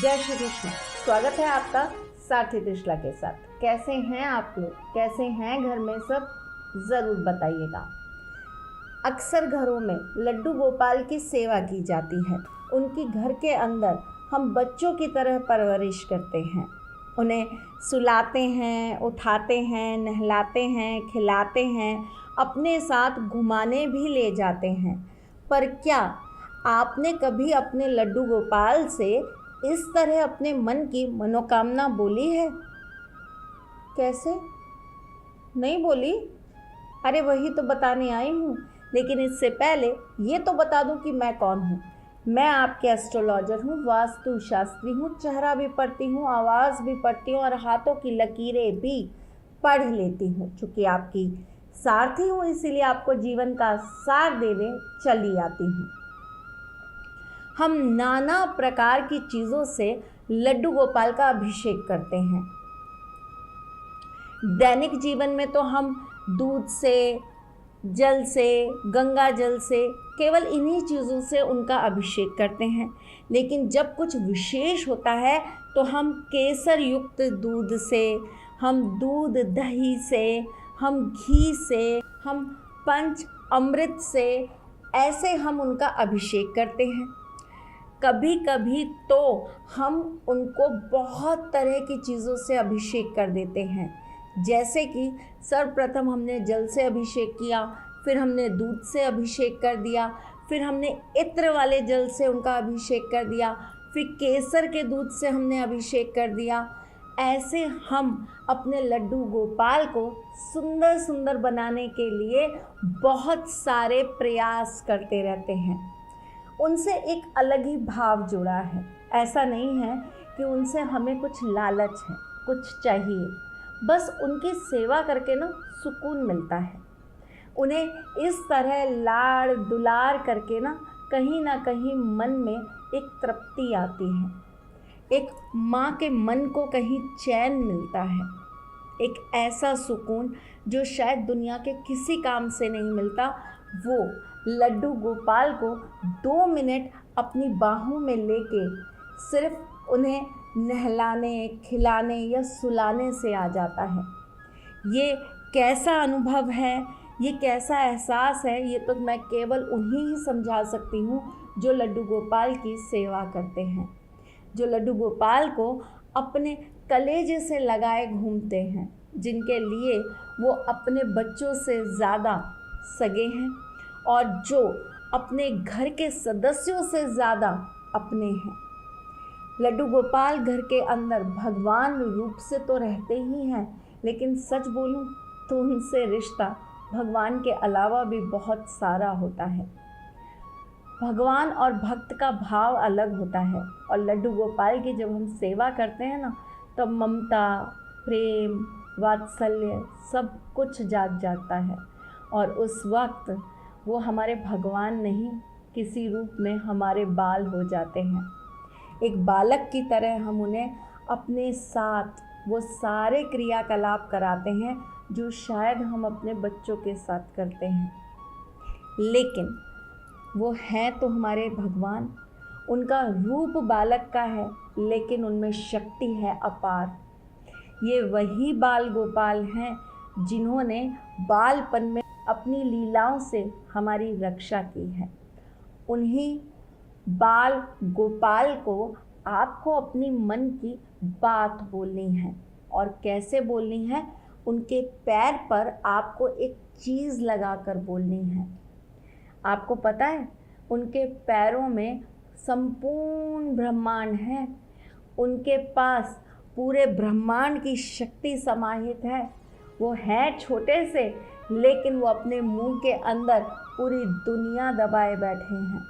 जय श्री कृष्ण। स्वागत है आपका साथी त्रिशला के साथ। कैसे हैं आप लोग, कैसे हैं घर में सब, ज़रूर बताइएगा। अक्सर घरों में लड्डू गोपाल की सेवा की जाती है। उनकी घर के अंदर हम बच्चों की तरह परवरिश करते हैं। उन्हें सुलाते हैं, उठाते हैं, नहलाते हैं, खिलाते हैं, अपने साथ घुमाने भी ले जाते हैं। पर क्या आपने कभी अपने लड्डू गोपाल से इस तरह अपने मन की मनोकामना बोली है? कैसे? नहीं बोली? अरे वही तो बताने आई हूँ। लेकिन इससे पहले ये तो बता दूँ कि मैं कौन हूँ। मैं आपके एस्ट्रोलॉजर हूँ, वास्तु शास्त्री हूँ, चेहरा भी पढ़ती हूँ, आवाज़ भी पढ़ती हूँ और हाथों की लकीरें भी पढ़ लेती हूँ। चूँकि आपकी सारथी हूँ, इसीलिए आपको जीवन का सार देने चली आती हूँ। हम नाना प्रकार की चीज़ों से लड्डू गोपाल का अभिषेक करते हैं। दैनिक जीवन में तो हम दूध से, जल से, गंगा जल से, केवल इन्हीं चीज़ों से उनका अभिषेक करते हैं। लेकिन जब कुछ विशेष होता है तो हम केसर युक्त दूध से, हम दूध दही से, हम घी से, हम पंच अमृत से, ऐसे हम उनका अभिषेक करते हैं। कभी कभी तो हम उनको बहुत तरह की चीज़ों से अभिषेक कर देते हैं। जैसे कि सर्वप्रथम हमने जल से अभिषेक किया, फिर हमने दूध से अभिषेक कर दिया, फिर हमने इत्र वाले जल से उनका अभिषेक कर दिया, फिर केसर के दूध से हमने अभिषेक कर दिया। ऐसे हम अपने लड्डू गोपाल को सुंदर सुंदर बनाने के लिए बहुत सारे प्रयास करते रहते हैं। उनसे एक अलग ही भाव जुड़ा है। ऐसा नहीं है कि उनसे हमें कुछ लालच है, कुछ चाहिए। बस उनकी सेवा करके ना सुकून मिलता है। उन्हें इस तरह लाड़ दुलार करके ना कहीं मन में एक तृप्ति आती है। एक माँ के मन को कहीं चैन मिलता है। एक ऐसा सुकून जो शायद दुनिया के किसी काम से नहीं मिलता, वो लड्डू गोपाल को 2 मिनट अपनी बाहों में लेके सिर्फ उन्हें नहलाने, खिलाने या सुलाने से आ जाता है। ये कैसा अनुभव है, ये कैसा एहसास है, ये तो मैं केवल उन्हीं ही समझा सकती हूँ जो लड्डू गोपाल की सेवा करते हैं, जो लड्डू गोपाल को अपने कलेजे से लगाए घूमते हैं, जिनके लिए वो अपने बच्चों से ज़्यादा सगे हैं और जो अपने घर के सदस्यों से ज़्यादा अपने हैं। लड्डू गोपाल घर के अंदर भगवान रूप से तो रहते ही हैं, लेकिन सच बोलूं तो उनसे रिश्ता भगवान के अलावा भी बहुत सारा होता है। भगवान और भक्त का भाव अलग होता है और लड्डू गोपाल की जब हम सेवा करते हैं ना, तब ममता, प्रेम, वात्सल्य सब कुछ जाग जाता है और उस वक्त वो हमारे भगवान नहीं, किसी रूप में हमारे बाल हो जाते हैं। एक बालक की तरह हम उन्हें अपने साथ वो सारे क्रियाकलाप कराते हैं जो शायद हम अपने बच्चों के साथ करते हैं। लेकिन वो हैं तो हमारे भगवान। उनका रूप बालक का है, लेकिन उनमें शक्ति है अपार। ये वही बाल गोपाल हैं जिन्होंने बालपन में अपनी लीलाओं से हमारी रक्षा की है। उन्हीं बाल गोपाल को आपको अपनी मन की बात बोलनी है। और कैसे बोलनी है? उनके पैर पर आपको एक चीज़ लगाकर बोलनी है। आपको पता है, उनके पैरों में संपूर्ण ब्रह्मांड है। उनके पास पूरे ब्रह्मांड की शक्ति समाहित है। वो हैं छोटे से, लेकिन वो अपने मुंह के अंदर पूरी दुनिया दबाए बैठे हैं।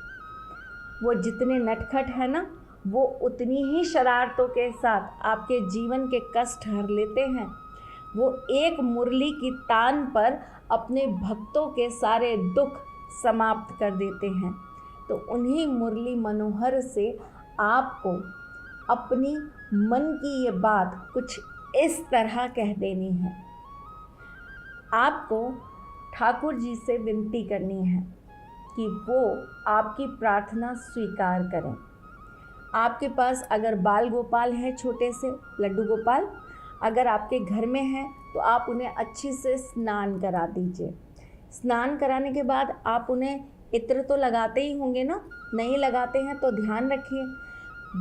वो जितने नटखट है ना, वो उतनी ही शरारतों के साथ आपके जीवन के कष्ट हर लेते हैं। वो एक मुरली की तान पर अपने भक्तों के सारे दुख समाप्त कर देते हैं। तो उन्हीं मुरली मनोहर से आपको अपनी मन की ये बात कुछ इस तरह कह देनी है। आपको ठाकुर जी से विनती करनी है कि वो आपकी प्रार्थना स्वीकार करें। आपके पास अगर बाल गोपाल हैं छोटे से लड्डू गोपाल, अगर आपके घर में हैं तो आप उन्हें अच्छी से स्नान करा दीजिए। स्नान कराने के बाद आप उन्हें इत्र तो लगाते ही होंगे ना, नहीं लगाते हैं तो ध्यान रखिए,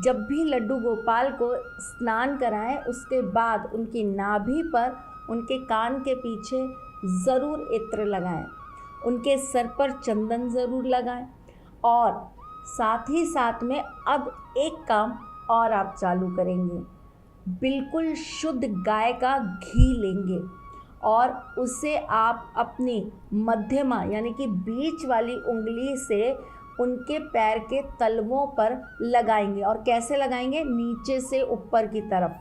जब भी लड्डू गोपाल को स्नान कराएं उसके बाद उनकी नाभि पर, उनके कान के पीछे ज़रूर इत्र लगाएं, उनके सर पर चंदन ज़रूर लगाएं। और साथ ही साथ में अब एक काम और आप चालू करेंगे, बिल्कुल शुद्ध गाय का घी लेंगे और उसे आप अपनी मध्यमा यानी कि बीच वाली उंगली से उनके पैर के तलवों पर लगाएंगे। और कैसे लगाएंगे? नीचे से ऊपर की तरफ,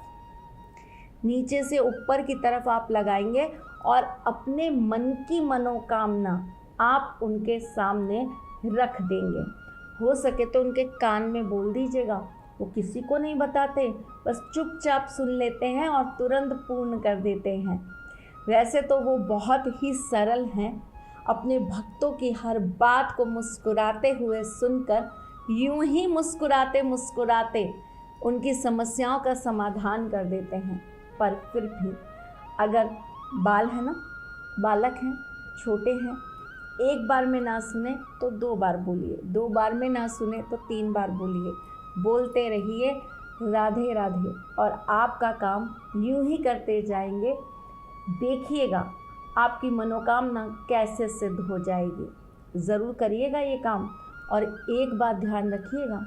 नीचे से ऊपर की तरफ आप लगाएंगे और अपने मन की मनोकामना आप उनके सामने रख देंगे। हो सके तो उनके कान में बोल दीजिएगा, वो किसी को नहीं बताते, बस चुपचाप सुन लेते हैं और तुरंत पूर्ण कर देते हैं। वैसे तो वो बहुत ही सरल हैं, अपने भक्तों की हर बात को मुस्कुराते हुए सुनकर यूं ही मुस्कुराते मुस्कुराते उनकी समस्याओं का समाधान कर देते हैं। पर फिर भी अगर बाल है ना, बालक हैं, छोटे हैं, एक बार में ना सुने तो 2 बार बोलिए, 2 बार में ना सुने तो 3 बार बोलिए, बोलते रहिए राधे राधे और आपका काम यूं ही करते जाएंगे। देखिएगा आपकी मनोकामना कैसे सिद्ध हो जाएगी। ज़रूर करिएगा ये काम। और एक बात ध्यान रखिएगा,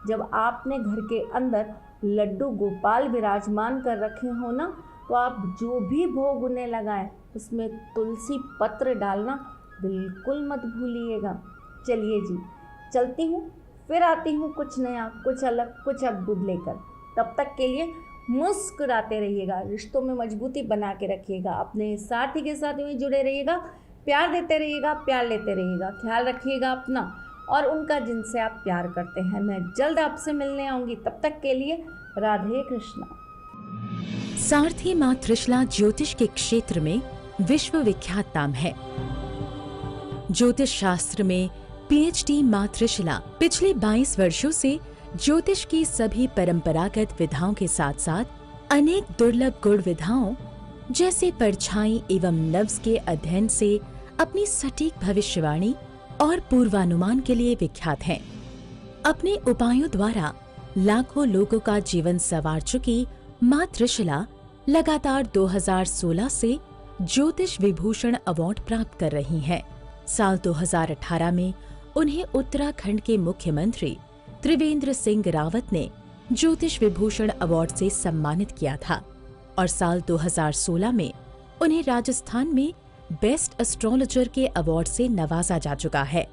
जब आपने घर के अंदर लड्डू गोपाल विराजमान कर रखे हो ना, तो आप जो भी भोग उन्हें लगाएं उसमें तुलसी पत्र डालना बिल्कुल मत भूलिएगा। चलिए जी, चलती हूँ, फिर आती हूँ कुछ नया, कुछ अलग, कुछ अद्भुत लेकर। तब तक के लिए मुस्कुराते रहिएगा, रिश्तों में मजबूती बना के रखिएगा, अपने साथी के साथ में जुड़े रहिएगा, प्यार देते रहिएगा, प्यार लेते रहिएगा, ख्याल रखिएगा अपना और उनका जिनसे आप प्यार करते हैं। मैं जल्द आपसे मिलने आऊँगी, तब तक के लिए राधे कृष्णा। सारथी माँ त्रिशला ज्योतिष के क्षेत्र में विश्व विख्यात नाम है। ज्योतिष शास्त्र में पीएचडी माँ त्रिशला पिछले 22 वर्षों से ज्योतिष की सभी परंपरागत विधाओं के साथ साथ अनेक दुर्लभ गुण विधाओं जैसे परछाई एवं नव्स के अध्ययन से अपनी सटीक भविष्यवाणी और पूर्वानुमान के लिए विख्यात हैं। अपने उपायों द्वारा लाखों लोगों का जीवन संवार चुकी माँ त्रिशला लगातार 2016 से ज्योतिष विभूषण अवार्ड प्राप्त कर रही हैं। साल 2018 में उन्हें उत्तराखंड के मुख्यमंत्री त्रिवेंद्र सिंह रावत ने ज्योतिष विभूषण अवार्ड से सम्मानित किया था और साल 2016 में उन्हें राजस्थान में बेस्ट एस्ट्रोलॉजर के अवार्ड से नवाजा जा चुका है।